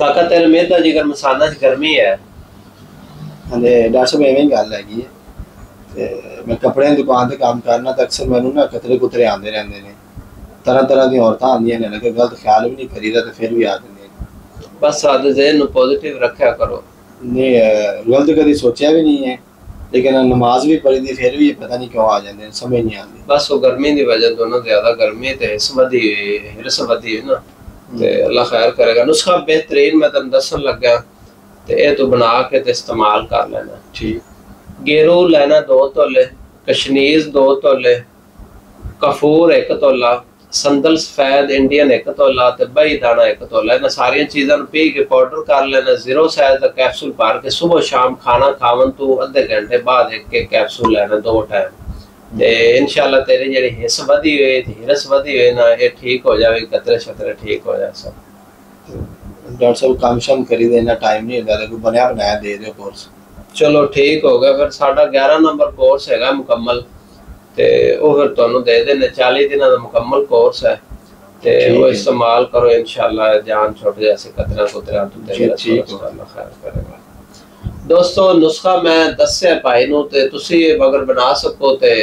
काका तेरे मेदा जिगर मसाना च गर्मी है। हाँ डॉक्टर साहब इवें गल हैगी है। मैं कपड़े की दुकान से काम करना तो अक्सर मैनू ना खतरे कुतरे आते रहते हैं। तरह तरह दी औरतां आंदियां ने, अगर गलत ख्याल भी नहीं करीदा तो फिर भी आ जांदियां। बस आदे ज़हन पॉजिटिव रखा करो। नहीं गलत कभी सोचा भी नहीं है, लेकिन नमाज भी पढ़ी थी फिर भी पता नहीं क्यों आ जाते हैं, समझ नहीं आती। बस वो गर्मी की वजह तो ना ज्यादा गर्मी ते हिरस वधी हुई ना, ते अल्लाह खैर करेगा। नुस्खा बेहतरीन मैं तुम दसन लगा, ते ये तो बना के ते इस्तेमाल कर लेना। ठीक। गेरू लेना 2 तोले, कशनीज 2 तोले, कफूर 1 तोला, संदल सफेद इंडियन 1 तोला, ते बही दाना 1 तोला। इन सारिया चीज़ों पी के पाउडर कर लेना। जीरो साइज का कैप्सूल भर के सुबह शाम खाना खावन तो अद्धे घंटे बाद एक कैप्सूल लेना 2 टाइम। ते इंशाल्लाह तेरी जेडी हिस वधी हुई थी, हिरस वधी हुई ना, ये ठीक हो जाए, कतरे शतरे ठीक हो जाए सब। डॉक्टर साहब काम शाम करी देना, टाइम नहीं होता, कोई बनया बनाया दे दो कोर्स। चलो ठीक हो गया। फिर साडा 11 नंबर कोर्स है मुकम्मल, ते वो फिर तुहानू दे देने। 40 दिन का मुकम्मल कोर्स है, ते वो इस्तेमाल करो, इंशाल्लाह जान छुट जाए कतरा कुतरा तो तेरा अल्लाह खैर करेगा। दोस्तों नुस्खा मैं दस्या भाई नू, ते तुसी अगर बना सको ते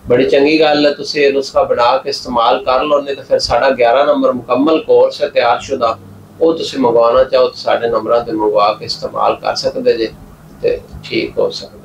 बड़ी चंगी गल है। तुसी ये नुस्खा बना के इस्तेमाल कर लो, नहीं तो फिर साडा 11 नंबर मुकम्मल कोर्स है तैयारशुदा, वो तुसी मंगवाना चाहो तो साडे नंबरां ते मंगवा के इस्तेमाल कर सकदे जे, ते ठीक हो सकदा।